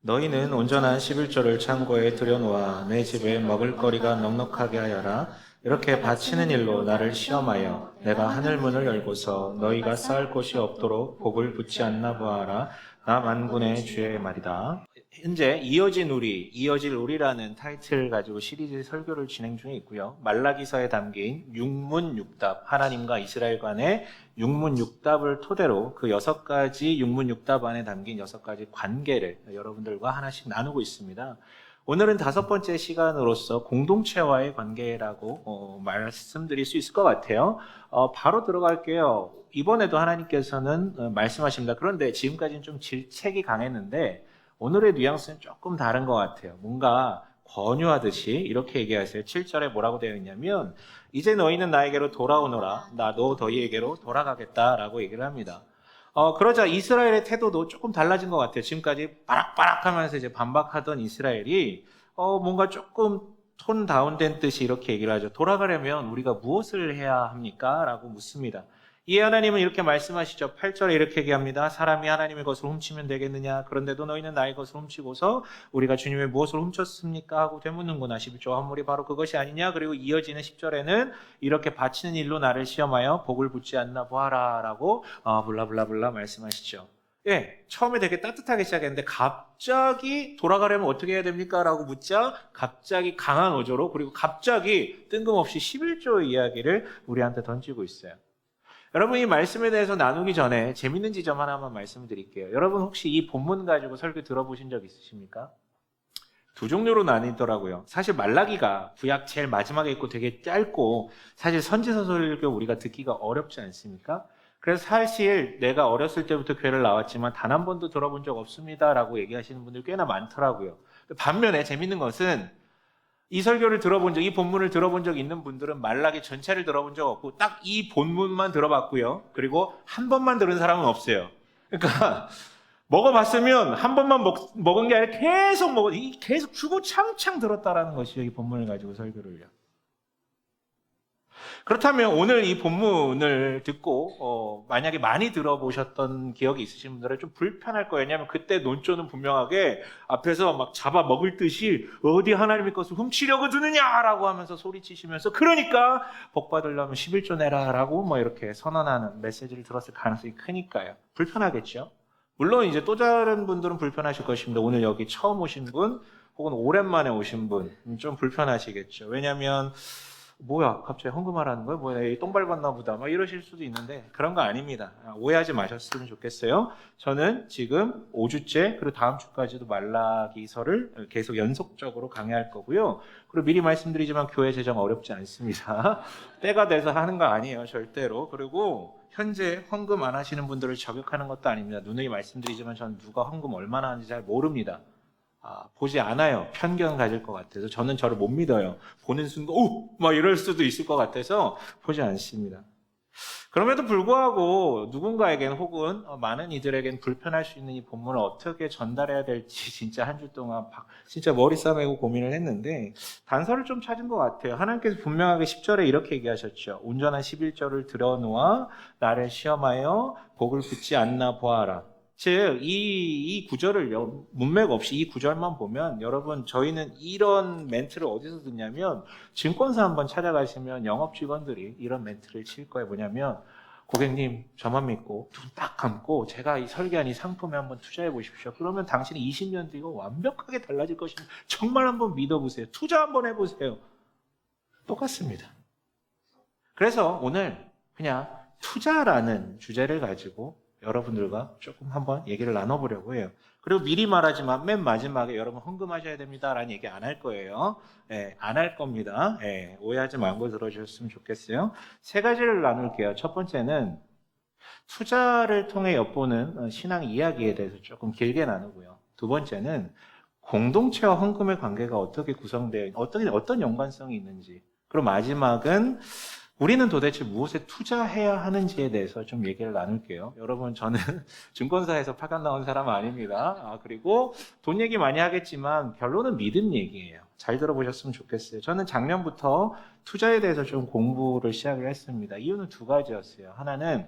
너희는 온전한 11조를 창고에 들여놓아 내 집에 먹을거리가 넉넉하게 하여라. 이렇게 바치는 일로 나를 시험하여 내가 하늘 문을 열고서 너희가 쌓을 곳이 없도록 복을 붙지 않나 보아라. 나 만군의 주의 말이다. 현재 이어질 우리라는 타이틀을 가지고 시리즈 설교를 진행 중에 있고요. 말라기서에 담긴 육문육답, 하나님과 이스라엘 간의 육문육답을 토대로 그 6가지 육문육답 안에 담긴 6가지 관계를 여러분들과 하나씩 나누고 있습니다. 오늘은 5번째 시간으로서 공동체와의 관계라고 말씀드릴 수 있을 것 같아요. 바로 들어갈게요. 이번에도 하나님께서는 말씀하십니다. 그런데 지금까지는 좀 질책이 강했는데 오늘의 뉘앙스는 조금 다른 것 같아요. 뭔가 권유하듯이 이렇게 얘기하세요. 7절에 뭐라고 되어 있냐면 이제 너희는 나에게로 돌아오너라. 나도 너희에게로 돌아가겠다라고 얘기를 합니다. 그러자 이스라엘의 태도도 조금 달라진 것 같아요. 지금까지 빠락빠락 하면서 이제 반박하던 이스라엘이 뭔가 조금 톤 다운된 뜻이 이렇게 얘기를 하죠. 돌아가려면 우리가 무엇을 해야 합니까? 라고 묻습니다. 이에 하나님은 이렇게 말씀하시죠. 8절에 이렇게 얘기합니다. 사람이 하나님의 것을 훔치면 되겠느냐? 그런데도 너희는 나의 것을 훔치고서 우리가 주님의 무엇을 훔쳤습니까? 하고 되묻는구나. 11조 한물이 바로 그것이 아니냐? 그리고 이어지는 10절에는 이렇게 바치는 일로 나를 시험하여 복을 붙지 않나 보아라 라고 블라블라블라 말씀하시죠. 예, 처음에 되게 따뜻하게 시작했는데 갑자기 돌아가려면 어떻게 해야 됩니까? 라고 묻자 갑자기 강한 어조로 그리고 갑자기 뜬금없이 11조의 이야기를 우리한테 던지고 있어요. 여러분 이 말씀에 대해서 나누기 전에 재밌는 지점 하나만 말씀드릴게요. 여러분 혹시 이 본문 가지고 설교 들어보신 적 있으십니까? 두 종류로 나뉘더라고요. 사실 말라기가 구약 제일 마지막에 있고 되게 짧고 사실 선지서설교 우리가 듣기가 어렵지 않습니까? 그래서 사실 내가 어렸을 때부터 교회를 나왔지만 단 한 번도 들어본 적 없습니다라고 얘기하시는 분들 꽤나 많더라고요. 반면에 재밌는 것은 이 설교를 들어본 적, 이 본문을 들어본 적 있는 분들은 말라기 전체를 들어본 적 없고 딱 이 본문만 들어봤고요. 그리고 한 번만 들은 사람은 없어요. 그러니까 먹어봤으면 한 번만 먹은 게 아니라 계속 주고창창 들었다라는 것이죠. 이 본문을 가지고 설교를요. 그렇다면 오늘 이 본문을 듣고 만약에 많이 들어보셨던 기억이 있으신 분들은 좀 불편할 거예요. 왜냐하면 그때 논조는 분명하게 앞에서 막 잡아먹을 듯이 어디 하나님의 것을 훔치려고 드느냐라고 하면서 소리치시면서 그러니까 복받으려면 11조 내라라고 뭐 이렇게 선언하는 메시지를 들었을 가능성이 크니까요. 불편하겠죠. 물론 이제 또 다른 분들은 불편하실 것입니다. 오늘 여기 처음 오신 분 혹은 오랜만에 오신 분 좀 불편하시겠죠. 왜냐하면 뭐야 갑자기 헌금하라는 거야? 뭐야 똥 밟았나 보다 막 이러실 수도 있는데 그런 거 아닙니다. 오해하지 마셨으면 좋겠어요. 저는 지금 5주째 그리고 다음 주까지도 말라기서를 계속 연속적으로 강의할 거고요. 그리고 미리 말씀드리지만 교회 재정 어렵지 않습니다. 때가 돼서 하는 거 아니에요 절대로. 그리고 현재 헌금 안 하시는 분들을 저격하는 것도 아닙니다. 누누이 말씀드리지만 저는 누가 헌금 얼마나 하는지 잘 모릅니다. 보지 않아요. 편견 가질 것 같아서 저는 저를 못 믿어요. 보는 순간 막 이럴 수도 있을 것 같아서 보지 않습니다. 그럼에도 불구하고 누군가에겐 혹은 많은 이들에겐 불편할 수 있는 이 본문을 어떻게 전달해야 될지 진짜 한 주 동안 진짜 머리 싸매고 고민을 했는데 단서를 좀 찾은 것 같아요. 하나님께서 분명하게 10절에 이렇게 얘기하셨죠. 온전한 11절을 들여놓아 나를 시험하여 복을 붙지 않나 보아라. 즉, 이 구절을 문맥 없이 이 구절만 보면 여러분 저희는 이런 멘트를 어디서 듣냐면 증권사 한번 찾아가시면 영업 직원들이 이런 멘트를 칠 거예요. 뭐냐면 고객님 저만 믿고 눈 딱 감고 제가 이 설계한 이 상품에 한번 투자해 보십시오. 그러면 당신이 20년 뒤가 완벽하게 달라질 것입니다. 정말 한번 믿어보세요. 투자 한번 해보세요. 똑같습니다. 그래서 오늘 그냥 투자라는 주제를 가지고 여러분들과 조금 한번 얘기를 나눠보려고 해요. 그리고 미리 말하지만 맨 마지막에 여러분 헌금하셔야 됩니다라는 얘기 안 할 거예요. 안 할 겁니다. 오해하지 말고 들어주셨으면 좋겠어요. 3가지를 나눌게요. 첫 번째는 투자를 통해 엿보는 신앙 이야기에 대해서 조금 길게 나누고요. 두 번째는 공동체와 헌금의 관계가 어떻게 구성되어 어떤 연관성이 있는지. 그리고 마지막은 우리는 도대체 무엇에 투자해야 하는지에 대해서 좀 얘기를 나눌게요. 여러분, 저는 증권사에서 파견 나온 사람 아닙니다. 그리고 돈 얘기 많이 하겠지만 결론은 믿음 얘기예요. 잘 들어보셨으면 좋겠어요. 저는 작년부터 투자에 대해서 좀 공부를 시작을 했습니다. 이유는 2가지였어요. 하나는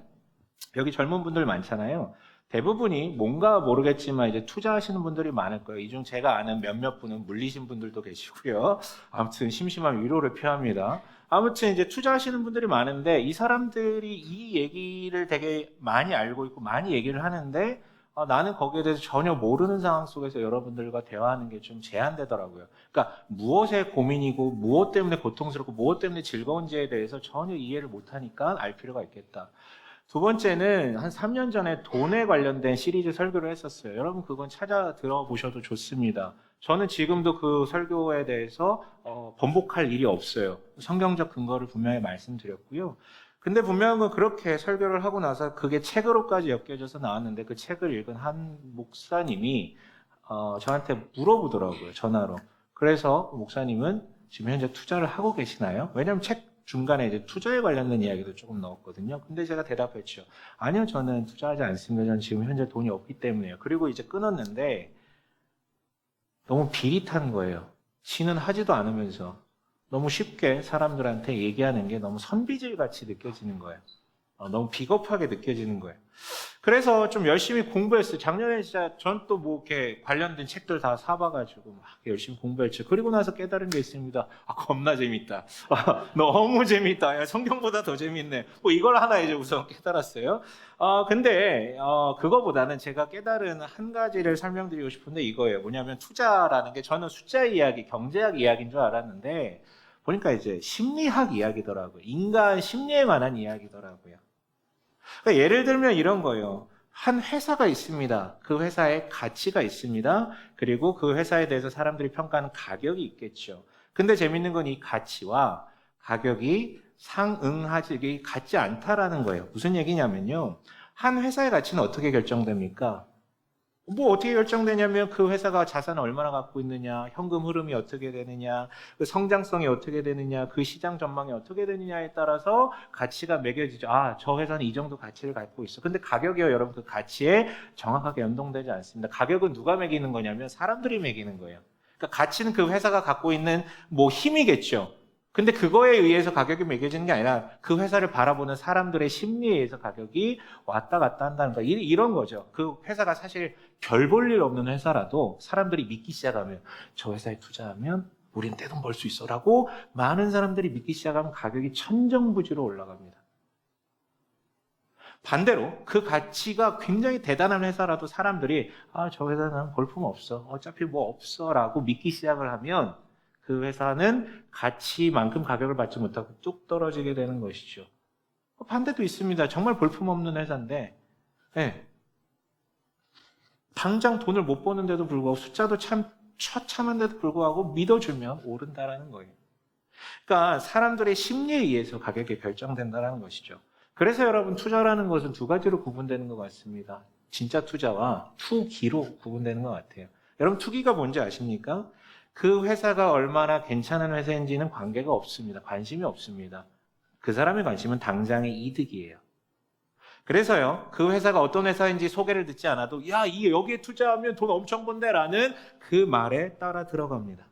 여기 젊은 분들 많잖아요. 대부분이 뭔가 모르겠지만 이제 투자하시는 분들이 많을 거예요. 이 중 제가 아는 몇몇 분은 물리신 분들도 계시고요. 아무튼 심심한 위로를 표합니다. 아무튼 이제 투자하시는 분들이 많은데 이 사람들이 이 얘기를 되게 많이 알고 있고 많이 얘기를 하는데 나는 거기에 대해서 전혀 모르는 상황 속에서 여러분들과 대화하는 게 좀 제한되더라고요. 그러니까 무엇에 고민이고 무엇 때문에 고통스럽고 무엇 때문에 즐거운지에 대해서 전혀 이해를 못하니까 알 필요가 있겠다. 두 번째는 한 3년 전에 돈에 관련된 시리즈 설교를 했었어요. 여러분 그건 찾아 들어보셔도 좋습니다. 저는 지금도 그 설교에 대해서 번복할 일이 없어요. 성경적 근거를 분명히 말씀드렸고요. 근데 분명한 건 그렇게 설교를 하고 나서 그게 책으로까지 엮여져서 나왔는데 그 책을 읽은 한 목사님이 저한테 물어보더라고요. 전화로. 그래서 목사님은 지금 현재 투자를 하고 계시나요? 왜냐하면 책 중간에 이제 투자에 관련된 이야기도 조금 넣었거든요. 근데 제가 대답했죠. 아니요, 저는 투자하지 않습니다. 저는 지금 현재 돈이 없기 때문에요. 그리고 이제 끊었는데 너무 비릿한 거예요. 신은 하지도 않으면서 너무 쉽게 사람들한테 얘기하는 게 너무 선비질 같이 느껴지는 거예요. 너무 비겁하게 느껴지는 거예요. 그래서 좀 열심히 공부했어요. 작년에 진짜 전 또 뭐 이렇게 관련된 책들 다 사봐가지고 막 열심히 공부했죠. 그리고 나서 깨달은 게 있습니다. 겁나 재밌다. 너무 재밌다. 야, 성경보다 더 재밌네. 뭐 이걸 하나 이제 우선 깨달았어요. 근데 그거보다는 제가 깨달은 한 가지를 설명드리고 싶은데 이거예요. 뭐냐면 투자라는 게 저는 숫자 이야기, 경제학 이야기인 줄 알았는데 보니까 이제 심리학 이야기더라고요. 인간 심리에 관한 이야기더라고요. 그러니까 예를 들면 이런 거예요. 한 회사가 있습니다. 그 회사에 가치가 있습니다. 그리고 그 회사에 대해서 사람들이 평가하는 가격이 있겠죠. 근데 재밌는 건 이 가치와 가격이 상응하지 같지 않다라는 거예요. 무슨 얘기냐면요. 한 회사의 가치는 어떻게 결정됩니까? 뭐 어떻게 결정되냐면 그 회사가 자산을 얼마나 갖고 있느냐, 현금 흐름이 어떻게 되느냐, 그 성장성이 어떻게 되느냐, 그 시장 전망이 어떻게 되느냐에 따라서 가치가 매겨지죠. 저 회사는 이 정도 가치를 갖고 있어. 근데 가격이요, 여러분 그 가치에 정확하게 연동되지 않습니다. 가격은 누가 매기는 거냐면 사람들이 매기는 거예요. 그러니까 가치는 그 회사가 갖고 있는 뭐 힘이겠죠. 근데 그거에 의해서 가격이 매겨지는 게 아니라 그 회사를 바라보는 사람들의 심리에 의해서 가격이 왔다 갔다 한다는 거. 이런 거죠. 그 회사가 사실 별 볼 일 없는 회사라도 사람들이 믿기 시작하면 저 회사에 투자하면 우린 떼돈 벌 수 있어라고 많은 사람들이 믿기 시작하면 가격이 천정부지로 올라갑니다. 반대로 그 가치가 굉장히 대단한 회사라도 사람들이 저 회사는 볼품 없어. 어차피 뭐 없어라고 믿기 시작을 하면 그 회사는 가치만큼 가격을 받지 못하고 뚝 떨어지게 되는 것이죠. 반대도 있습니다. 정말 볼품없는 회사인데 당장 돈을 못 버는데도 불구하고 숫자도 참 처참한데도 불구하고 믿어주면 오른다라는 거예요. 그러니까 사람들의 심리에 의해서 가격이 결정된다는 것이죠. 그래서 여러분 투자라는 것은 두 가지로 구분되는 것 같습니다. 진짜 투자와 투기로 구분되는 것 같아요. 여러분 투기가 뭔지 아십니까? 그 회사가 얼마나 괜찮은 회사인지는 관계가 없습니다. 관심이 없습니다. 그 사람의 관심은 당장의 이득이에요. 그래서요, 그 회사가 어떤 회사인지 소개를 듣지 않아도 여기에 투자하면 돈 엄청 번대라는 그 말에 따라 들어갑니다.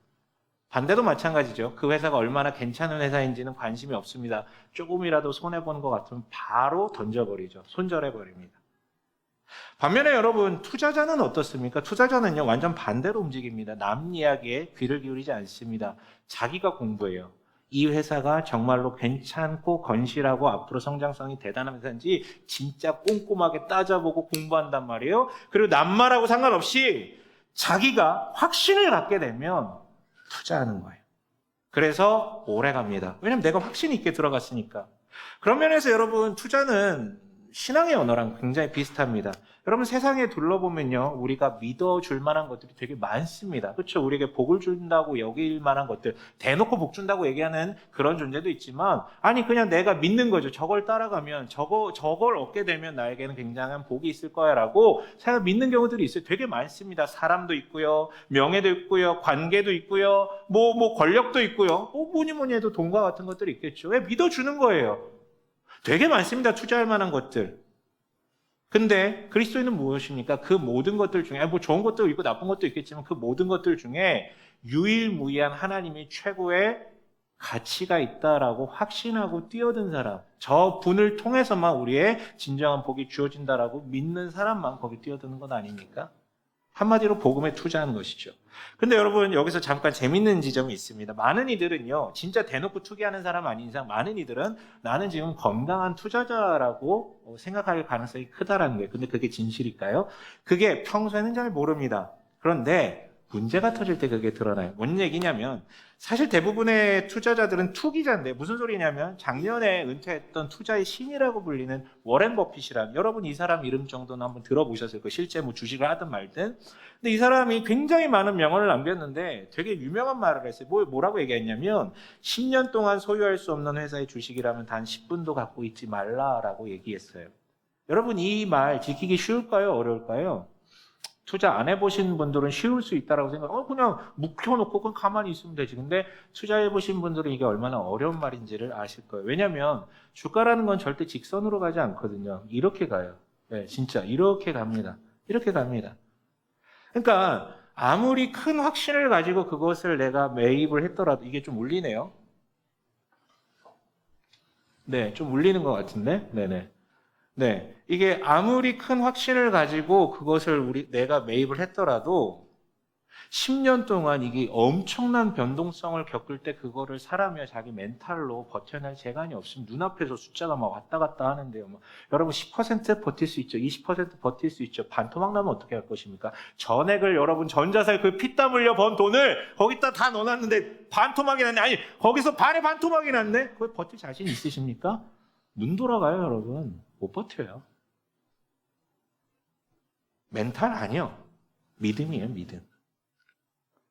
반대도 마찬가지죠. 그 회사가 얼마나 괜찮은 회사인지는 관심이 없습니다. 조금이라도 손해보는 것 같으면 바로 던져버리죠. 손절해버립니다. 반면에 여러분 투자자는 어떻습니까? 투자자는요 완전 반대로 움직입니다. 남 이야기에 귀를 기울이지 않습니다. 자기가 공부해요. 이 회사가 정말로 괜찮고 건실하고 앞으로 성장성이 대단한 회사인지 진짜 꼼꼼하게 따져보고 공부한단 말이에요. 그리고 남말하고 상관없이 자기가 확신을 갖게 되면 투자하는 거예요. 그래서 오래 갑니다. 왜냐면 내가 확신이 있게 들어갔으니까. 그런 면에서 여러분 투자는 신앙의 언어랑 굉장히 비슷합니다. 여러분 세상에 둘러보면요 우리가 믿어줄 만한 것들이 되게 많습니다. 그렇죠? 우리에게 복을 준다고 여길 만한 것들, 대놓고 복 준다고 얘기하는 그런 존재도 있지만 그냥 내가 믿는 거죠. 저걸 따라가면 저걸 얻게 되면 나에게는 굉장한 복이 있을 거야 라고 제가 믿는 경우들이 있어요. 되게 많습니다. 사람도 있고요, 명예도 있고요, 관계도 있고요, 뭐 권력도 있고요, 뭐니 해도 돈과 같은 것들이 있겠죠. 왜? 믿어주는 거예요. 되게 많습니다. 투자할 만한 것들. 근데 그리스도인은 무엇입니까? 그 모든 것들 중에 뭐 좋은 것도 있고 나쁜 것도 있겠지만 그 모든 것들 중에 유일무이한 하나님이 최고의 가치가 있다라고 확신하고 뛰어든 사람, 저 분을 통해서만 우리의 진정한 복이 주어진다라고 믿는 사람만 거기 뛰어드는 건 아닙니까? 한마디로 복음에 투자하는 것이죠. 근데 여러분 여기서 잠깐 재밌는 지점이 있습니다. 많은 이들은요, 진짜 대놓고 투기하는 사람 아닌 이상 많은 이들은 나는 지금 건강한 투자자라고 생각할 가능성이 크다라는 거예요. 근데 그게 진실일까요? 그게 평소에는 잘 모릅니다. 그런데 문제가 터질 때 그게 드러나요. 뭔 얘기냐면 사실 대부분의 투자자들은 투기자인데 무슨 소리냐면 작년에 은퇴했던 투자의 신이라고 불리는 워렌 버핏이란, 여러분 이 사람 이름 정도는 한번 들어보셨을 거예요. 실제 뭐 주식을 하든 말든. 근데 이 사람이 굉장히 많은 명언을 남겼는데 되게 유명한 말을 했어요. 뭐라고 얘기했냐면 10년 동안 소유할 수 없는 회사의 주식이라면 단 10분도 갖고 있지 말라라고 얘기했어요. 여러분 이 말 지키기 쉬울까요? 어려울까요? 투자 안 해보신 분들은 쉬울 수 있다고 생각해요. 그냥 묵혀놓고 그냥 가만히 있으면 되지. 근데 투자해보신 분들은 이게 얼마나 어려운 말인지를 아실 거예요. 왜냐하면 주가라는 건 절대 직선으로 가지 않거든요. 이렇게 가요. 네, 진짜 이렇게 갑니다. 이렇게 갑니다. 그러니까 아무리 큰 확신을 가지고 그것을 내가 매입을 했더라도 이게 좀 울리네요. 네, 좀 울리는 것 같은데. 네네. 네, 이게 아무리 큰 확신을 가지고 그것을 내가 매입을 했더라도 10년 동안 이게 엄청난 변동성을 겪을 때 그거를 사람이야 자기 멘탈로 버텨낼 재간이 없으면 눈앞에서 숫자가 막 왔다 갔다 하는데요. 여러분 10% 버틸 수 있죠. 20% 버틸 수 있죠. 반토막 나면 어떻게 할 것입니까? 전액을 여러분 전자살 그 피땀 흘려 번 돈을 거기다 다 넣어놨는데 반토막이 났네. 아니 거기서 반의 반토막이 났네. 그걸 버틸 자신 있으십니까? 눈 돌아가요 여러분. 못 버텨요. 멘탈 아니요. 믿음이에요, 믿음.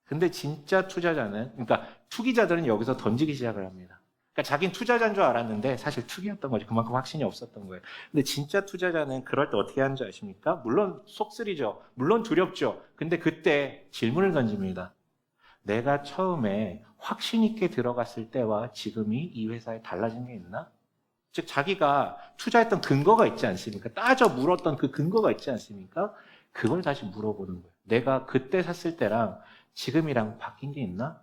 근데 진짜 투자자는, 그러니까 투기자들은 여기서 던지기 시작을 합니다. 그러니까 자기는 투자자인 줄 알았는데 사실 투기였던 거지. 그만큼 확신이 없었던 거예요. 근데 진짜 투자자는 그럴 때 어떻게 하는 줄 아십니까? 물론 속쓰리죠. 물론 두렵죠. 근데 그때 질문을 던집니다. 내가 처음에 확신 있게 들어갔을 때와 지금이 이 회사에 달라진 게 있나? 즉 자기가 투자했던 근거가 있지 않습니까? 따져 물었던 그 근거가 있지 않습니까? 그걸 다시 물어보는 거예요. 내가 그때 샀을 때랑 지금이랑 바뀐 게 있나?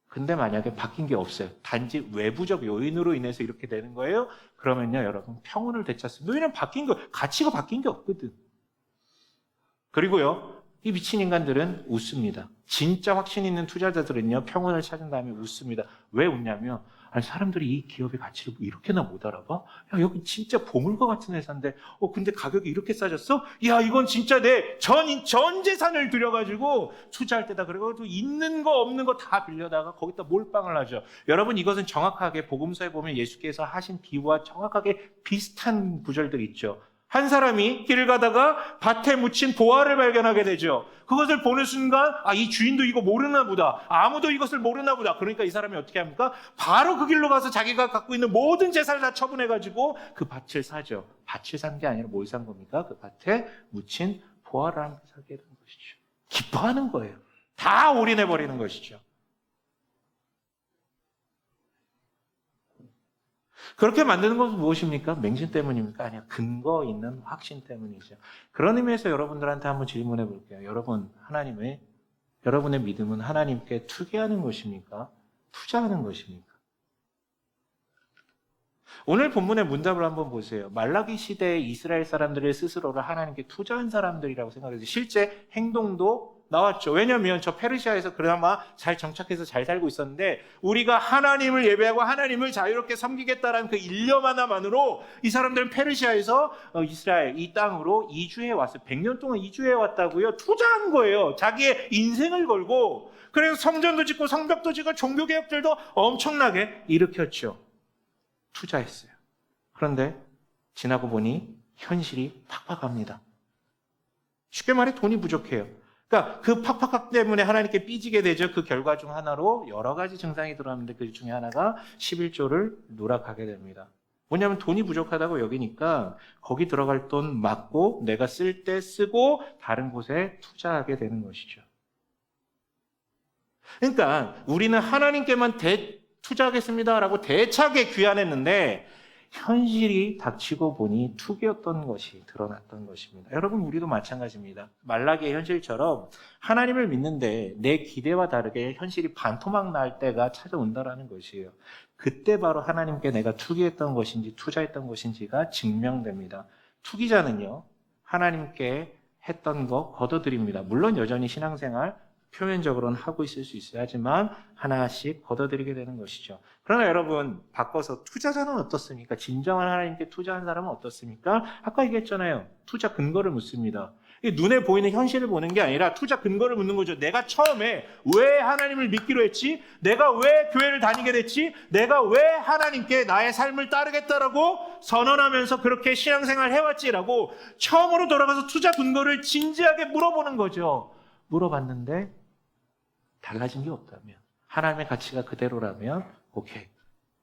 근데 만약에 바뀐 게 없어요. 단지 외부적 요인으로 인해서 이렇게 되는 거예요. 그러면요 여러분 평온을 되찾습니다. 왜냐면 바뀐 거, 가치가 바뀐 게 없거든. 그리고요 이 미친 인간들은 웃습니다. 진짜 확신 있는 투자자들은요 평온을 찾은 다음에 웃습니다. 왜 웃냐면 아니 사람들이 이 기업의 가치를 이렇게나 못 알아봐? 야 여기 진짜 보물과 같은 회사인데 근데 가격이 이렇게 싸졌어? 야 이건 진짜 내 전 재산을 들여가지고 투자할 때다 그래가지고 있는 거 없는 거 다 빌려다가 거기다 몰빵을 하죠. 여러분 이것은 정확하게 복음서에 보면 예수께서 하신 비유와 정확하게 비슷한 구절들이 있죠. 한 사람이 길을 가다가 밭에 묻힌 보화를 발견하게 되죠. 그것을 보는 순간 이 주인도 이거 모르나 보다. 아무도 이것을 모르나 보다. 그러니까 이 사람이 어떻게 합니까? 바로 그 길로 가서 자기가 갖고 있는 모든 재산을 다 처분해가지고 그 밭을 사죠. 밭을 산 게 아니라 뭘 산 겁니까? 그 밭에 묻힌 보화를 함께 사게 되는 것이죠. 기뻐하는 거예요. 다 올인해버리는 것이죠. 그렇게 만드는 것은 무엇입니까? 맹신 때문입니까? 아니요. 근거 있는 확신 때문이죠. 그런 의미에서 여러분들한테 한번 질문해 볼게요. 여러분의 믿음은 하나님께 투기하는 것입니까? 투자하는 것입니까? 오늘 본문의 문답을 한번 보세요. 말라기 시대의 이스라엘 사람들의 스스로를 하나님께 투자한 사람들이라고 생각해서 실제 행동도 나왔죠. 왜냐하면 저 페르시아에서 그나마 잘 정착해서 잘 살고 있었는데 우리가 하나님을 예배하고 하나님을 자유롭게 섬기겠다라는 그 일념 하나만으로 이 사람들은 페르시아에서 이스라엘 이 땅으로 이주해 왔어요. 100년 동안 이주해 왔다고요. 투자한 거예요. 자기의 인생을 걸고. 그래서 성전도 짓고 성벽도 짓고 종교개혁들도 엄청나게 일으켰죠. 투자했어요. 그런데 지나고 보니 현실이 팍팍합니다. 쉽게 말해 돈이 부족해요. 그러니까 그 팍팍함 때문에 하나님께 삐지게 되죠. 그 결과 중 하나로 여러 가지 증상이 들어왔는데 그 중에 하나가 11조를 누락하게 됩니다. 뭐냐면 돈이 부족하다고 여기니까 거기 들어갈 돈 막고 내가 쓸 때 쓰고 다른 곳에 투자하게 되는 것이죠. 그러니까 우리는 하나님께만 투자하겠습니다라고 대차게 귀환했는데 현실이 닥치고 보니 투기였던 것이 드러났던 것입니다. 여러분, 우리도 마찬가지입니다. 말라기의 현실처럼 하나님을 믿는데 내 기대와 다르게 현실이 반토막 날 때가 찾아온다라는 것이에요. 그때 바로 하나님께 내가 투기했던 것인지 투자했던 것인지가 증명됩니다. 투기자는요, 하나님께 했던 거 걷어드립니다. 물론 여전히 신앙생활 표면적으로는 하고 있을 수 있어야 하지만 하나씩 걷어들이게 되는 것이죠. 그러나 여러분, 바꿔서 투자자는 어떻습니까? 진정한 하나님께 투자한 사람은 어떻습니까? 아까 얘기했잖아요. 투자 근거를 묻습니다. 눈에 보이는 현실을 보는 게 아니라 투자 근거를 묻는 거죠. 내가 처음에 왜 하나님을 믿기로 했지? 내가 왜 교회를 다니게 됐지? 내가 왜 하나님께 나의 삶을 따르겠다라고 선언하면서 그렇게 신앙생활을 해왔지라고 처음으로 돌아가서 투자 근거를 진지하게 물어보는 거죠. 물어봤는데 달라진 게 없다면, 하나님의 가치가 그대로라면 오케이.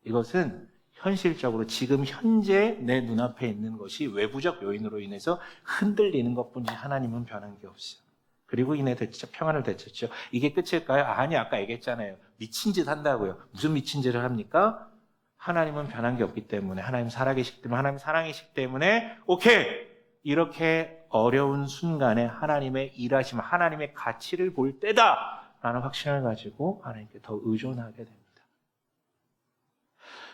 이것은 현실적으로 지금 현재 내 눈앞에 있는 것이 외부적 요인으로 인해서 흔들리는 것뿐이지 하나님은 변한 게 없어요. 그리고 이내 평안을 되찾죠. 이게 끝일까요? 아니, 아까 얘기했잖아요. 미친 짓 한다고요. 무슨 미친 짓을 합니까? 하나님은 변한 게 없기 때문에, 하나님 살아계시기 때문에, 하나님 사랑이시기 때문에 오케이. 이렇게 어려운 순간에 하나님의 일하심, 하나님의 가치를 볼 때다 라는 확신을 가지고 하나님께 더 의존하게 됩니다.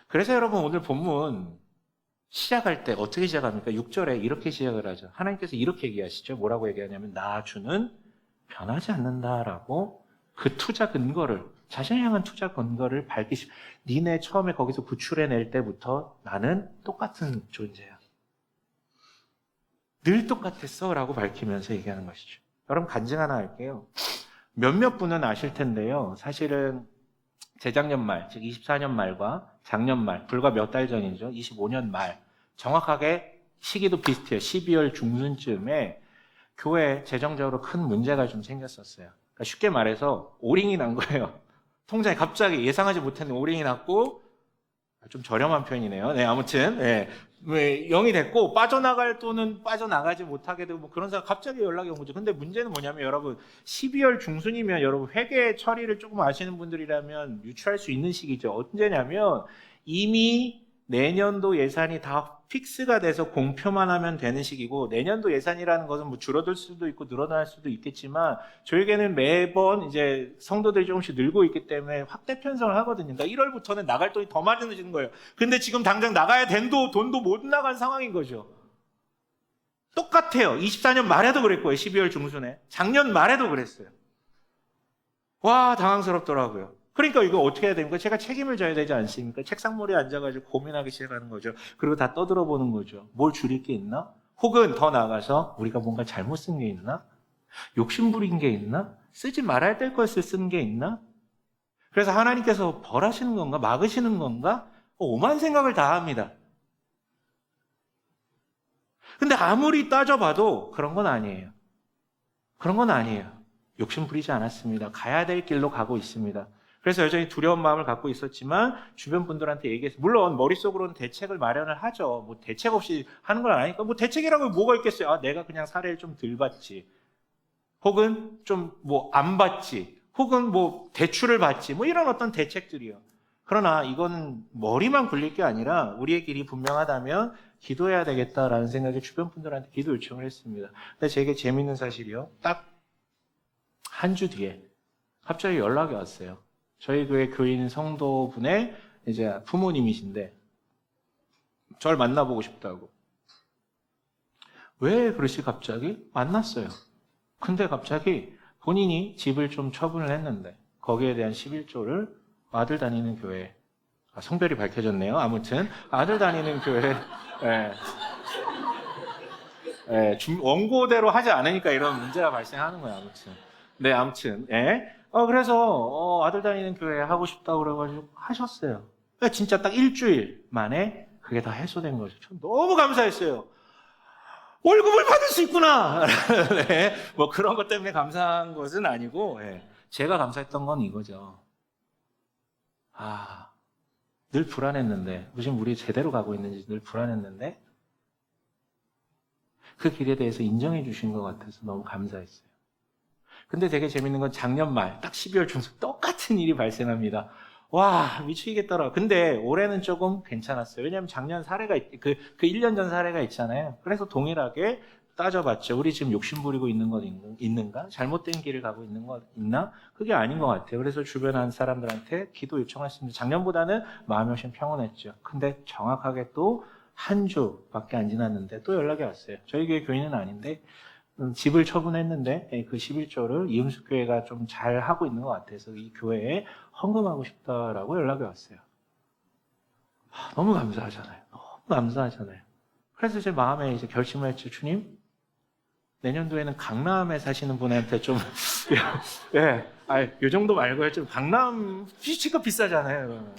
그래서 여러분, 오늘 본문 시작할 때 어떻게 시작합니까? 6절에 이렇게 시작을 하죠. 하나님께서 이렇게 얘기하시죠. 뭐라고 얘기하냐면 나 주는 변하지 않는다라고 그 투자 근거를, 자신을 향한 투자 근거를 밝히시. 니네 처음에 거기서 구출해낼 때부터 나는 똑같은 존재야. 늘 똑같았어 라고 밝히면서 얘기하는 것이죠. 여러분, 간증 하나 할게요. 몇몇 분은 아실 텐데요. 사실은 재작년 말, 즉 24년 말과 작년 말, 불과 몇 달 전이죠. 25년 말, 정확하게 시기도 비슷해요. 12월 중순쯤에 교회에 재정적으로 큰 문제가 좀 생겼었어요. 그러니까 쉽게 말해서 오링이 난 거예요. 통장에 갑자기 예상하지 못했는 오링이 났고, 좀 저렴한 편이네요. 네, 아무튼, 네. 0이 됐고, 빠져나갈 돈은 빠져나가지 못하게 되고, 뭐 그런 사람 갑자기 연락이 온 거죠. 근데 문제는 뭐냐면, 여러분, 12월 중순이면 여러분, 회계 처리를 조금 아시는 분들이라면 유추할 수 있는 시기죠. 언제냐면, 이미 내년도 예산이 다 픽스가 돼서 공표만 하면 되는 시기고, 내년도 예산이라는 것은 뭐 줄어들 수도 있고 늘어날 수도 있겠지만, 저에게는 매번 이제 성도들이 조금씩 늘고 있기 때문에 확대 편성을 하거든요. 그러니까 1월부터는 나갈 돈이 더 많아지는 거예요. 근데 지금 당장 나가야 돈도 못 나간 상황인 거죠. 똑같아요. 24년 말에도 그랬고요. 12월 중순에. 작년 말에도 그랬어요. 와, 당황스럽더라고요. 그러니까 이거 어떻게 해야 됩니까? 제가 책임을 져야 되지 않습니까? 책상머리에 앉아가지고 고민하기 시작하는 거죠. 그리고 다 떠들어보는 거죠. 뭘 줄일 게 있나? 혹은 더 나아가서 우리가 뭔가 잘못 쓴 게 있나? 욕심부린 게 있나? 쓰지 말아야 될 것을 쓴 게 있나? 그래서 하나님께서 벌하시는 건가? 막으시는 건가? 오만 생각을 다 합니다. 근데 아무리 따져봐도 그런 건 아니에요. 그런 건 아니에요. 욕심 부리지 않았습니다. 가야 될 길로 가고 있습니다. 그래서 여전히 두려운 마음을 갖고 있었지만 주변 분들한테 얘기해서, 물론 머릿속으로는 대책을 마련을 하죠. 뭐 대책 없이 하는 건 아니니까 뭐 대책이라고 뭐가 있겠어요. 아, 내가 그냥 사례를 좀 덜 받지. 혹은 좀 뭐 안 받지. 혹은 뭐 대출을 받지. 뭐 이런 어떤 대책들이요. 그러나 이거는 머리만 굴릴 게 아니라 우리의 길이 분명하다면 기도해야 되겠다라는 생각에 주변 분들한테 기도 요청을 했습니다. 근데 제게 재밌는 사실이요. 딱 한 주 뒤에 갑자기 연락이 왔어요. 저희 교회 교인 성도분의 이제 부모님이신데 저를 만나보고 싶다고. 왜 그러시 갑자기? 만났어요. 근데 갑자기 본인이 집을 좀 처분을 했는데 거기에 대한 11조를 아들 다니는 교회, 성별이 밝혀졌네요. 아무튼 아들 다니는 교회, 원고대로 하지 않으니까 이런 문제가 발생하는 거예요. 아무튼. 네, 아무튼. 그래서 아들 다니는 교회 하고 싶다고 그래가지고 하셨어요. 그러니까 진짜 딱 일주일 만에 그게 다 해소된 거죠. 전 너무 감사했어요. 월급을 받을 수 있구나. 네, 뭐 그런 것 때문에 감사한 것은 아니고, 제가 감사했던 건 이거죠. 늘 불안했는데, 요즘 우리 제대로 가고 있는지 늘 불안했는데, 그 길에 대해서 인정해 주신 것 같아서 너무 감사했어요. 근데 되게 재밌는 건 작년 말, 딱 12월 중순 똑같은 일이 발생합니다. 와, 미치겠더라. 근데 올해는 조금 괜찮았어요. 왜냐하면 작년 사례가, 그 1년 전 사례가 있잖아요. 그래서 동일하게 따져봤죠. 우리 지금 욕심 부리고 있는 건 있는가? 잘못된 길을 가고 있는 거 있나? 그게 아닌 것 같아요. 그래서 주변 한 사람들한테 기도 요청했습니다. 작년보다는 마음이 훨씬 평온했죠. 근데 정확하게 또 한 주밖에 안 지났는데 또 연락이 왔어요. 저희 교회 교인은 아닌데 집을 처분했는데 그 11조를 이음숙 교회가 좀 잘 하고 있는 것 같아서 이 교회에 헌금하고 싶다라고 연락이 왔어요. 너무 감사하잖아요. 너무 감사하잖아요. 그래서 제 마음에 이제 결심을 했죠. 주님, 내년도에는 강남에 사시는 분한테 좀, 이 정도 말고 좀 강남 피치가 비싸잖아요.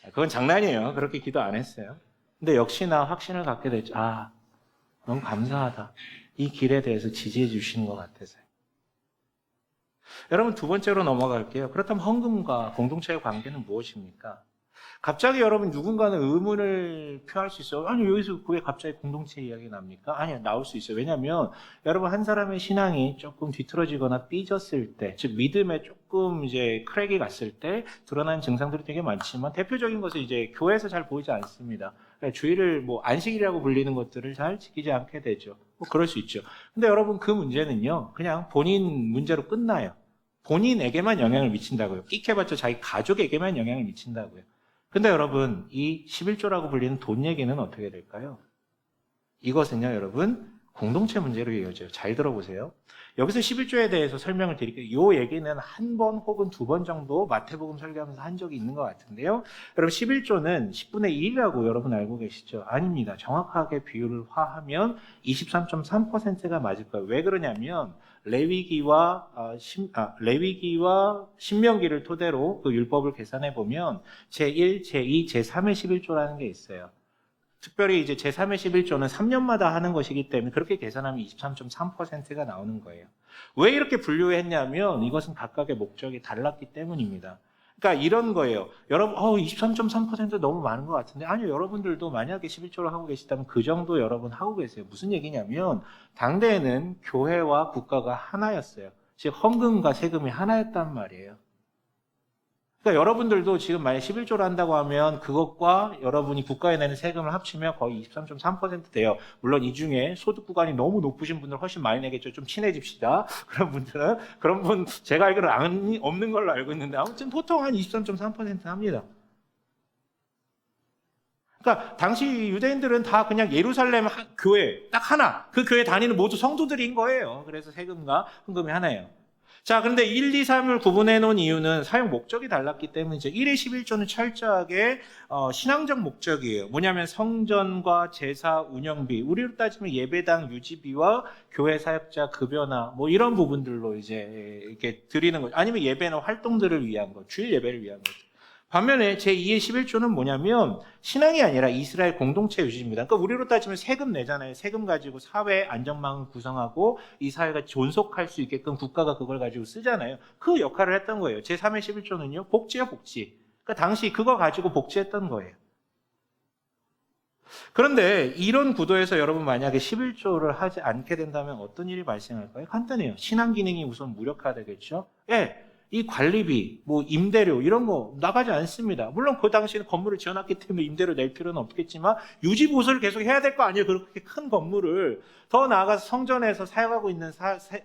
그건 장난이에요. 그렇게 기도 안 했어요. 근데 역시나 확신을 갖게 됐죠. 너무 감사하다. 이 길에 대해서 지지해 주시는 것 같아서요. 여러분, 두 번째로 넘어갈게요. 그렇다면 헌금과 공동체의 관계는 무엇입니까? 갑자기 여러분 누군가는 의문을 표할 수 있어요. 아니, 여기서 왜 갑자기 공동체 이야기 납니까? 아니요, 나올 수 있어요. 왜냐하면 여러분 한 사람의 신앙이 조금 뒤틀어지거나 삐졌을 때, 즉 믿음에 조금 이제 크랙이 갔을 때 드러나는 증상들이 되게 많지만 대표적인 것은 이제 교회에서 잘 보이지 않습니다. 주의를 안식이라고 불리는 것들을 잘 지키지 않게 되죠. 그럴 수 있죠. 근데 여러분 그 문제는요, 그냥 본인 문제로 끝나요. 본인에게만 영향을 미친다고요. 끽해봤자 자기 가족에게만 영향을 미친다고요. 근데 여러분, 이 11조라고 불리는 돈 얘기는 어떻게 될까요? 이것은요, 여러분, 공동체 문제로 이어져요. 잘 들어보세요. 여기서 11조에 대해서 설명을 드릴게요. 이 얘기는 한 번 혹은 두 번 정도 마태복음 설교하면서 한 적이 있는 것 같은데요. 여러분, 11조는 10분의 1이라고 여러분 알고 계시죠? 아닙니다. 정확하게 비율을 화하면 23.3%가 맞을 거예요. 왜 그러냐면, 레위기와 신명기를 토대로 그 율법을 계산해 보면 제1, 제2, 제3의 11조라는 게 있어요. 특별히 이제 제3의 11조는 3년마다 하는 것이기 때문에 그렇게 계산하면 23.3%가 나오는 거예요. 왜 이렇게 분류했냐면 이것은 각각의 목적이 달랐기 때문입니다. 그러니까 이런 거예요. 여러분, 23.3% 너무 많은 것 같은데, 아니요, 여러분들도 만약에 11조를 하고 계시다면 그 정도 여러분 하고 계세요. 무슨 얘기냐면, 당대에는 교회와 국가가 하나였어요. 즉, 헌금과 세금이 하나였단 말이에요. 그러니까 여러분들도 지금 만약 11조를 한다고 하면 그것과 여러분이 국가에 내는 세금을 합치면 거의 23.3% 돼요. 물론 이 중에 소득 구간이 너무 높으신 분들 훨씬 많이 내겠죠. 좀 친해집시다. 그런 분 제가 알기로는 없는 걸로 알고 있는데 아무튼 보통 한 23.3% 합니다. 그러니까 당시 유대인들은 다 그냥 예루살렘 교회 딱 하나, 그 교회 다니는 모두 성도들인 거예요. 그래서 세금과 헌금이 하나예요. 자, 그런데 1, 2, 3을 구분해 놓은 이유는 사용 목적이 달랐기 때문이죠. 1의 11조는 철저하게 신앙적 목적이에요. 뭐냐면 성전과 제사 운영비, 우리로 따지면 예배당 유지비와 교회 사역자 급여나 이런 부분들로 이제 이렇게 드리는 거죠. 아니면 예배는 활동들을 위한 거, 주일 예배를 위한 거죠. 반면에 제2의 11조는 뭐냐면 신앙이 아니라 이스라엘 공동체 유지입니다. 그러니까 우리로 따지면 세금 내잖아요. 세금 가지고 사회 안전망을 구성하고 이 사회가 존속할 수 있게끔 국가가 그걸 가지고 쓰잖아요. 그 역할을 했던 거예요. 제3의 11조는요. 복지요, 복지. 그러니까 당시 그거 가지고 복지했던 거예요. 그런데 이런 구도에서 여러분 만약에 11조를 하지 않게 된다면 어떤 일이 발생할까요? 간단해요. 신앙 기능이 우선 무력화되겠죠. 이 관리비, 임대료 이런 거 나가지 않습니다. 물론 그 당시에는 건물을 지어놨기 때문에 임대료 낼 필요는 없겠지만 유지 보수를 계속 해야 될 거 아니에요. 그렇게 큰 건물을. 더 나아가서 성전에서 사용하고 있는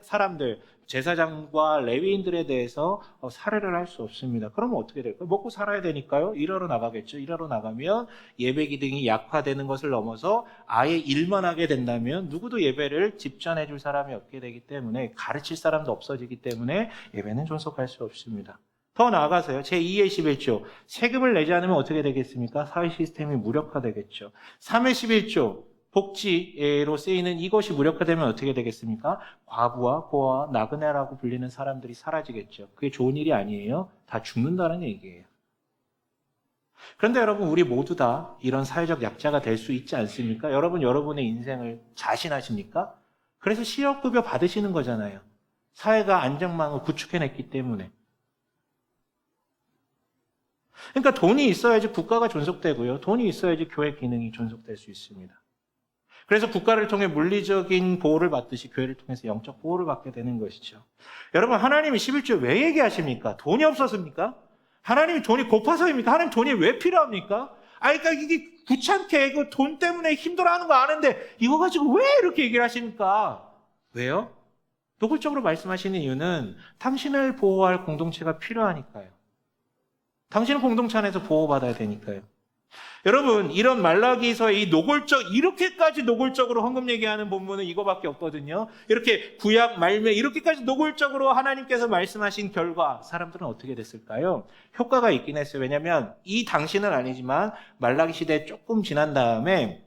사람들, 제사장과 레위인들에 대해서 살해를 할 수 없습니다. 그러면 어떻게 될까요? 먹고 살아야 되니까요. 일하러 나가겠죠. 일하러 나가면 예배 기능이 약화되는 것을 넘어서 아예 일만 하게 된다면 누구도 예배를 집전해 줄 사람이 없게 되기 때문에 가르칠 사람도 없어지기 때문에 예배는 존속할 수 없습니다. 더 나아가서요. 제2의 11조. 세금을 내지 않으면 어떻게 되겠습니까? 사회 시스템이 무력화되겠죠. 3의 11조. 복지로 쓰이는 이것이 무력화되면 어떻게 되겠습니까? 과부와 고아와 나그네라고 불리는 사람들이 사라지겠죠. 그게 좋은 일이 아니에요. 다 죽는다는 얘기예요. 그런데 여러분, 우리 모두 다 이런 사회적 약자가 될 수 있지 않습니까? 여러분, 여러분의 인생을 자신하십니까? 그래서 실업급여 받으시는 거잖아요. 사회가 안정망을 구축해냈기 때문에. 그러니까 돈이 있어야지 국가가 존속되고요. 돈이 있어야지 교회 기능이 존속될 수 있습니다. 그래서 국가를 통해 물리적인 보호를 받듯이 교회를 통해서 영적 보호를 받게 되는 것이죠. 여러분, 하나님이 11조 왜 얘기하십니까? 돈이 없어서입니까? 하나님이 돈이 고파서입니까? 하나님 돈이 왜 필요합니까? 그러니까 이게 귀찮게 그 돈 때문에 힘들어하는 거 아는데 이거 가지고 왜 이렇게 얘기를 하십니까? 왜요? 노골적으로 말씀하시는 이유는 당신을 보호할 공동체가 필요하니까요. 당신은 공동체 안에서 보호받아야 되니까요. 여러분, 이런 말라기서의 이 이렇게까지 노골적으로 헌금 얘기하는 본문은 이거밖에 없거든요. 이렇게 구약 말매 이렇게까지 노골적으로 하나님께서 말씀하신 결과 사람들은 어떻게 됐을까요? 효과가 있긴 했어요. 왜냐하면 이 당시는 아니지만 말라기 시대 조금 지난 다음에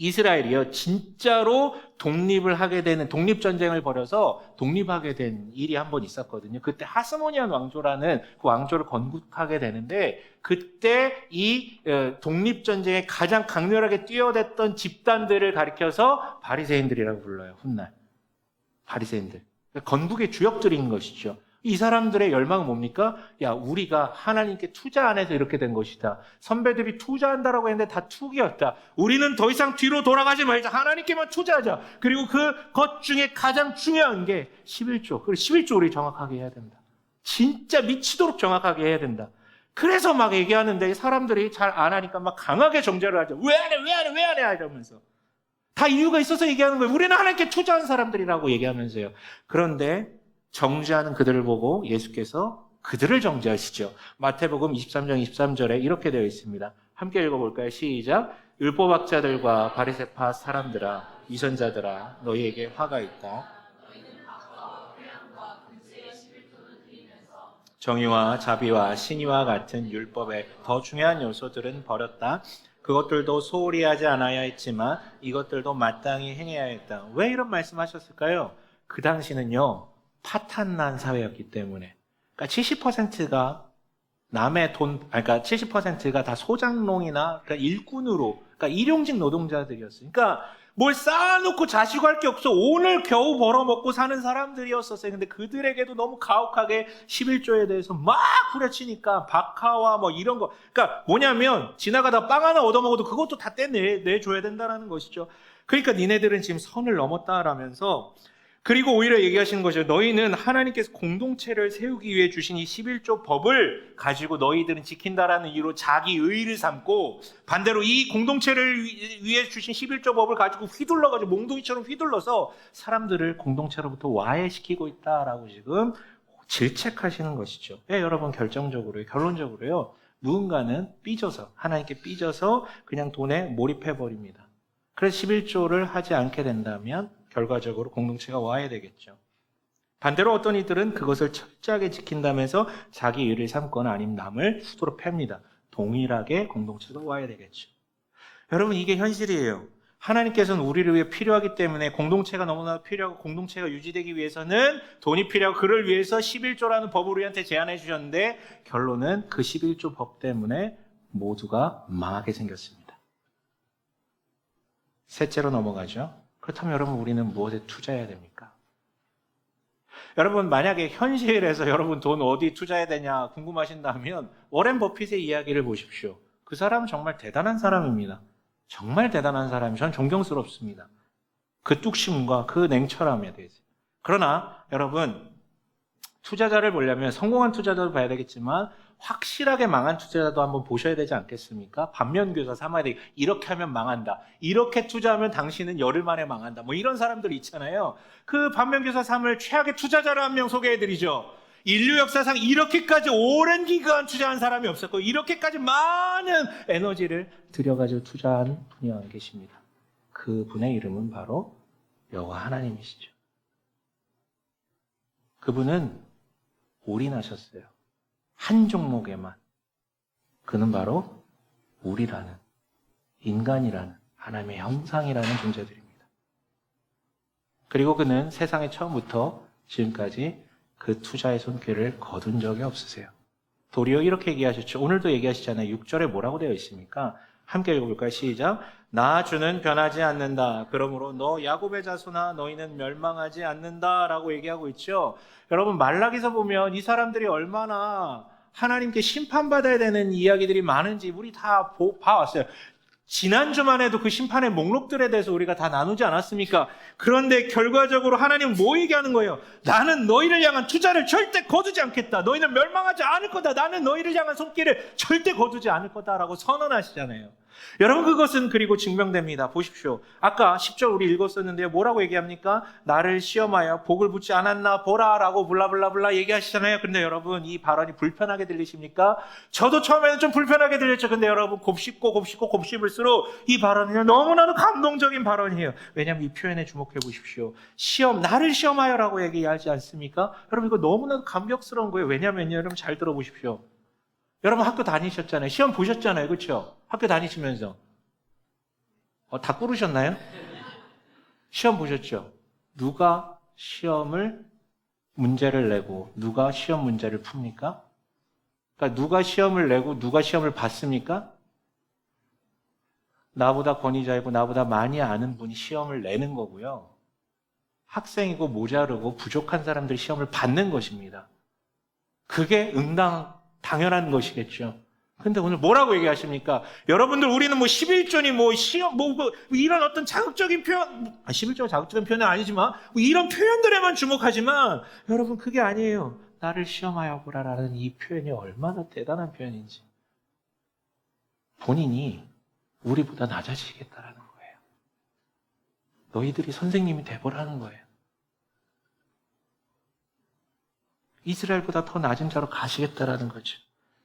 이스라엘이요, 진짜로 독립전쟁을 벌여서 독립하게 된 일이 한 번 있었거든요. 그때 하스모니안 왕조라는 그 왕조를 건국하게 되는데, 그때 이 독립전쟁에 가장 강렬하게 뛰어댔던 집단들을 가리켜서 바리새인들이라고 불러요. 훗날. 바리새인들. 건국의 주역들인 것이죠. 이 사람들의 열망은 뭡니까? 야, 우리가 하나님께 투자 안 해서 이렇게 된 것이다. 선배들이 투자한다라고 했는데 다 투기였다. 우리는 더 이상 뒤로 돌아가지 말자. 하나님께만 투자하자. 그리고 그 것 중에 가장 중요한 게 11조. 그리고 11조 우리 정확하게 해야 된다. 진짜 미치도록 정확하게 해야 된다. 그래서 막 얘기하는데 사람들이 잘 안 하니까 막 강하게 정죄를 하죠. 왜 안 해? 왜 안 해? 왜 안 해? 이러면서. 다 이유가 있어서 얘기하는 거예요. 우리는 하나님께 투자한 사람들이라고 얘기하면서요. 그런데 정죄하는 그들을 보고 예수께서 그들을 정죄하시죠. 마태복음 23장 23절에 이렇게 되어 있습니다. 함께 읽어볼까요? 시작. 율법학자들과 바리새파 사람들아, 위선자들아, 너희에게 화가 있다. 정의와 자비와 신의와 같은 율법의 더 중요한 요소들은 버렸다. 그것들도 소홀히 하지 않아야 했지만 이것들도 마땅히 행해야 했다. 왜 이런 말씀하셨을까요? 그 당시는요, 파탄난 사회였기 때문에. 그러니까 70%가 남의 그러니까 70%가 다 소장농이나 그러니까 일꾼으로, 그러니까 일용직 노동자들이었어요. 그러니까 뭘 쌓아놓고 자시고 할 게 없어. 오늘 겨우 벌어먹고 사는 사람들이었었어요. 근데 그들에게도 너무 가혹하게 11조에 대해서 막 후려치니까 박하와 뭐 이런 거. 그러니까 뭐냐면 지나가다 빵 하나 얻어먹어도 그것도 다 떼내줘야 된다는 것이죠. 그러니까 니네들은 지금 선을 넘었다라면서, 그리고 오히려 얘기하시는 거죠. 너희는 하나님께서 공동체를 세우기 위해 주신 이 11조 법을 가지고 너희들은 지킨다라는 이유로 자기 의의를 삼고, 반대로 이 공동체를 위해 주신 11조 법을 가지고 휘둘러가지고 몽둥이처럼 휘둘러서 사람들을 공동체로부터 와해시키고 있다라고 지금 질책하시는 것이죠. 여러분, 결론적으로요. 누군가는 하나님께 삐져서 그냥 돈에 몰입해버립니다. 그래서 11조를 하지 않게 된다면 결과적으로 공동체가 와야 되겠죠. 반대로 어떤 이들은 그것을 철저하게 지킨다면서 자기 일을 삼거나 아니면 남을 수도로 팹니다. 동일하게 공동체가 와야 되겠죠. 여러분, 이게 현실이에요. 하나님께서는 우리를 위해 필요하기 때문에 공동체가 너무나 필요하고 공동체가 유지되기 위해서는 돈이 필요하고, 그를 위해서 11조라는 법을 우리한테 제안해 주셨는데 결론은 그 11조 법 때문에 모두가 망하게 생겼습니다. 셋째로 넘어가죠. 그렇다면 여러분, 우리는 무엇에 투자해야 됩니까? 여러분, 만약에 현실에서 여러분 돈 어디 투자해야 되냐 궁금하신다면 워렌 버핏의 이야기를 보십시오. 그 사람은 정말 대단한 사람입니다. 정말 대단한 사람이, 저는 존경스럽습니다. 그 뚝심과 그 냉철함에 대해서. 그러나 여러분, 투자자를 보려면 성공한 투자자도 봐야 되겠지만 확실하게 망한 투자자도 한번 보셔야 되지 않겠습니까? 반면교사 삼아야 돼. 이렇게 하면 망한다. 이렇게 투자하면 당신은 열흘 만에 망한다. 뭐 이런 사람들 있잖아요. 그 반면교사 삼을 최악의 투자자를 한 명 소개해드리죠. 인류 역사상 이렇게까지 오랜 기간 투자한 사람이 없었고, 이렇게까지 많은 에너지를 들여가지고 투자한 분이 안 계십니다. 그 분의 이름은 바로 여호와 하나님이시죠. 그분은 올인하셨어요. 한 종목에만. 그는 바로 우리라는, 인간이라는, 하나님의 형상이라는 존재들입니다. 그리고 그는 세상에 처음부터 지금까지 그 투자의 손길을 거둔 적이 없으세요. 도리어 이렇게 얘기하셨죠. 오늘도 얘기하시잖아요. 6절에 뭐라고 되어 있습니까? 함께 읽어볼까요? 시작. 나 주는 변하지 않는다. 그러므로 너 야곱의 자손아, 너희는 멸망하지 않는다 라고 얘기하고 있죠. 여러분, 말라기서 보면 이 사람들이 얼마나 하나님께 심판받아야 되는 이야기들이 많은지 우리 다 봐왔어요. 지난주만 해도 그 심판의 목록들에 대해서 우리가 다 나누지 않았습니까? 그런데 결과적으로 하나님은 뭐 얘기하는 거예요? 나는 너희를 향한 투자를 절대 거두지 않겠다. 너희는 멸망하지 않을 거다. 나는 너희를 향한 손길을 절대 거두지 않을 거다라고 선언하시잖아요. 여러분, 그것은 그리고 증명됩니다. 보십시오. 아까 10절 우리 읽었었는데요. 뭐라고 얘기합니까? 나를 시험하여 복을 붙지 않았나 보라 라고 블라블라블라 얘기하시잖아요. 근데 여러분, 이 발언이 불편하게 들리십니까? 저도 처음에는 좀 불편하게 들렸죠. 근데 여러분, 곱씹을수록 이 발언은 너무나도 감동적인 발언이에요. 왜냐하면 이 표현에 주목해 보십시오. 나를 시험하여 라고 얘기하지 않습니까? 여러분, 이거 너무나도 감격스러운 거예요. 왜냐하면 여러분 잘 들어보십시오. 여러분 학교 다니셨잖아요. 시험 보셨잖아요. 그렇죠? 학교 다니시면서. 다 꾸르셨나요? 시험 보셨죠? 누가 문제를 내고 누가 시험 문제를 풉니까? 그러니까 누가 시험을 내고 누가 시험을 받습니까? 나보다 권위자이고 나보다 많이 아는 분이 시험을 내는 거고요. 학생이고 모자르고 부족한 사람들이 시험을 받는 것입니다. 그게 당연한 것이겠죠. 근데 오늘 뭐라고 얘기하십니까? 여러분들, 우리는 11조니 시험, 이런 어떤 자극적인 표현, 11조가 자극적인 표현은 아니지만, 이런 표현들에만 주목하지만, 여러분, 그게 아니에요. 나를 시험하여 보라라는 이 표현이 얼마나 대단한 표현인지. 본인이 우리보다 낮아지겠다라는 거예요. 너희들이 선생님이 돼보라는 거예요. 이스라엘보다 더 낮은 자로 가시겠다라는 거죠.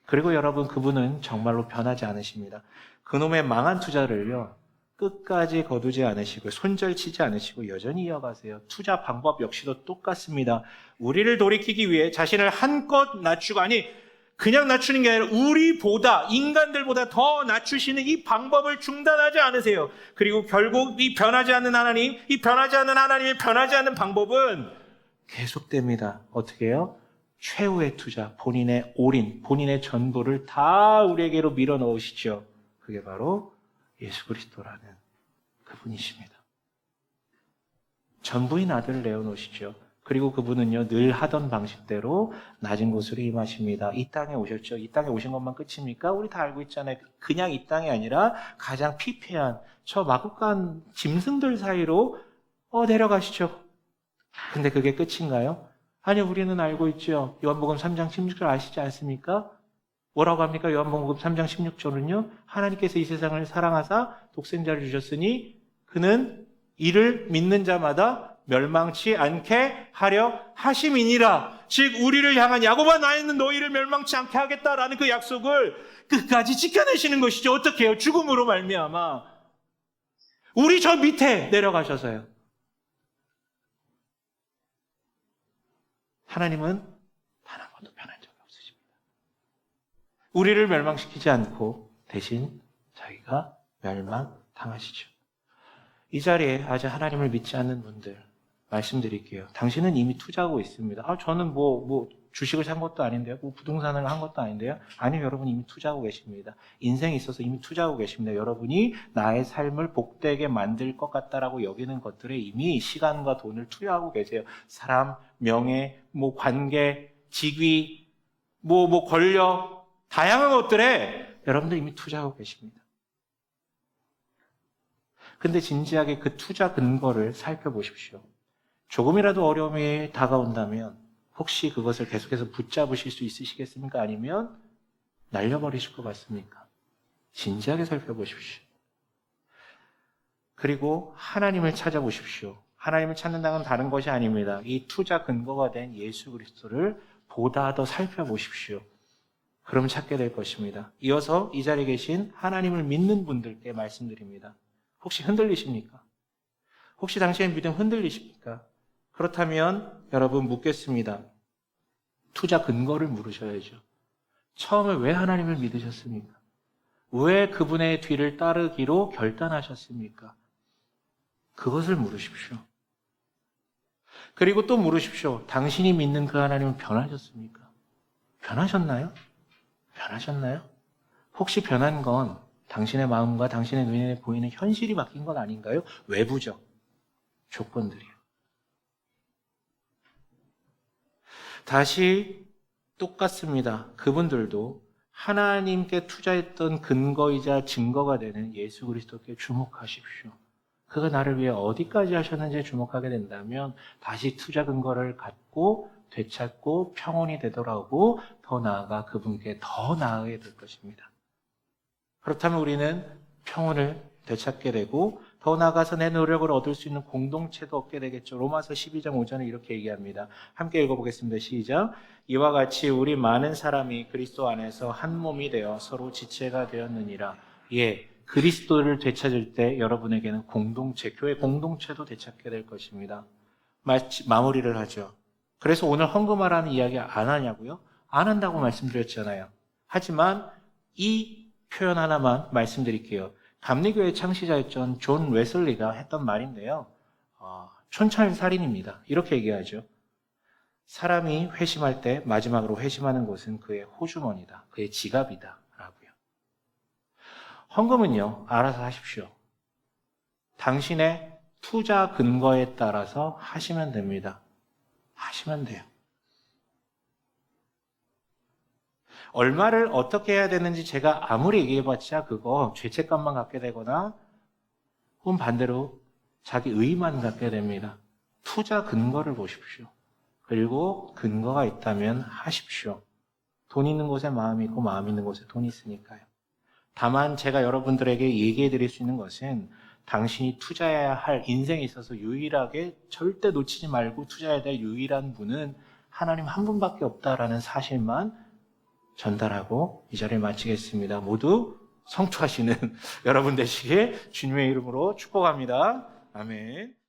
그리고 여러분, 그분은 정말로 변하지 않으십니다. 그놈의 망한 투자를요, 끝까지 거두지 않으시고 손절치지 않으시고 여전히 이어가세요. 투자 방법 역시도 똑같습니다. 우리를 돌이키기 위해 자신을 한껏 낮추고, 그냥 낮추는 게 아니라 인간들보다 더 낮추시는 이 방법을 중단하지 않으세요. 그리고 결국 이 변하지 않는 하나님의 변하지 않는 방법은 계속됩니다. 어떻게 해요? 최후의 투자, 본인의 올인, 본인의 전부를 다 우리에게로 밀어 넣으시죠. 그게 바로 예수 그리스도라는 그분이십니다. 전부인 아들을 내어놓으시죠. 그리고 그분은요, 늘 하던 방식대로 낮은 곳으로 임하십니다. 이 땅에 오셨죠. 이 땅에 오신 것만 끝입니까? 우리 다 알고 있잖아요. 그냥 이 땅이 아니라 가장 피폐한 저 마구간 짐승들 사이로 내려가시죠. 근데 그게 끝인가요? 아니요, 우리는 알고 있죠. 요한복음 3장 16절 아시지 않습니까? 뭐라고 합니까? 요한복음 3장 16절은요. 하나님께서 이 세상을 사랑하사 독생자를 주셨으니 그는 이를 믿는 자마다 멸망치 않게 하려 하심이니라. 즉 우리를 향한 야곱아 나는 너희를 멸망치 않게 하겠다라는 그 약속을 끝까지 지켜내시는 것이죠. 어떻게 해요? 죽음으로 말미암아. 우리 저 밑에 내려가셔서요. 하나님은 단 한 번도 변한 적이 없으십니다. 우리를 멸망시키지 않고 대신 자기가 멸망당하시죠. 이 자리에 아직 하나님을 믿지 않는 분들 말씀드릴게요. 당신은 이미 투자하고 있습니다. 저는 주식을 산 것도 아닌데요. 부동산을 한 것도 아닌데요. 아니요, 여러분 이미 투자하고 계십니다. 인생에 있어서 이미 투자하고 계십니다. 여러분이 나의 삶을 복되게 만들 것 같다라고 여기는 것들에 이미 시간과 돈을 투여하고 계세요. 사람, 명예, 관계, 직위, 권력, 다양한 것들에 여러분들 이미 투자하고 계십니다. 근데 진지하게 그 투자 근거를 살펴보십시오. 조금이라도 어려움이 다가온다면 혹시 그것을 계속해서 붙잡으실 수 있으시겠습니까? 아니면 날려버리실 것 같습니까? 진지하게 살펴보십시오. 그리고 하나님을 찾아보십시오. 하나님을 찾는다는 건 다른 것이 아닙니다. 이 투자 근거가 된 예수 그리스도를 보다 더 살펴보십시오. 그럼 찾게 될 것입니다. 이어서 이 자리에 계신 하나님을 믿는 분들께 말씀드립니다. 혹시 흔들리십니까? 혹시 당신의 믿음 흔들리십니까? 그렇다면 여러분 묻겠습니다. 투자 근거를 물으셔야죠. 처음에 왜 하나님을 믿으셨습니까? 왜 그분의 뒤를 따르기로 결단하셨습니까? 그것을 물으십시오. 그리고 또 물으십시오. 당신이 믿는 그 하나님은 변하셨습니까? 변하셨나요? 변하셨나요? 혹시 변한 건 당신의 마음과 당신의 눈에 보이는 현실이 바뀐 건 아닌가요? 외부적 조건들이요. 다시 똑같습니다. 그분들도 하나님께 투자했던 근거이자 증거가 되는 예수 그리스도께 주목하십시오. 그가 나를 위해 어디까지 하셨는지에 주목하게 된다면 다시 투자 근거를 갖고 되찾고 평온이 되돌아오고 더 나아가 그분께 더 나아가게 될 것입니다. 그렇다면 우리는 평온을 되찾게 되고 더 나아가서 내 노력을 얻을 수 있는 공동체도 얻게 되겠죠. 로마서 12장 5절에 이렇게 얘기합니다. 함께 읽어보겠습니다. 시작. 이와 같이 우리 많은 사람이 그리스도 안에서 한 몸이 되어 서로 지체가 되었느니라. 예, 그리스도를 되찾을 때 여러분에게는 공동체, 교회 공동체도 되찾게 될 것입니다. 마무리를 하죠. 그래서 오늘 헌금하라는 이야기 안 하냐고요? 안 한다고 말씀드렸잖아요. 하지만 이 표현 하나만 말씀드릴게요. 감리교회 창시자였던 존 웨슬리가 했던 말인데요. 촌철살인입니다. 이렇게 얘기하죠. 사람이 회심할 때 마지막으로 회심하는 곳은 그의 호주머니다. 그의 지갑이다. 라고요. 헌금은요, 알아서 하십시오. 당신의 투자 근거에 따라서 하시면 됩니다. 하시면 돼요. 얼마를 어떻게 해야 되는지 제가 아무리 얘기해봤자 그거 죄책감만 갖게 되거나 혹은 반대로 자기 의의만 갖게 됩니다. 투자 근거를 보십시오. 그리고 근거가 있다면 하십시오. 돈 있는 곳에 마음이 있고 마음 있는 곳에 돈이 있으니까요. 다만 제가 여러분들에게 얘기해 드릴 수 있는 것은 당신이 투자해야 할 인생에 있어서 유일하게 절대 놓치지 말고 투자해야 될 유일한 분은 하나님 한 분밖에 없다라는 사실만 전달하고 이 자리를 마치겠습니다. 모두 성투하시는 여러분 되시길 주님의 이름으로 축복합니다. 아멘.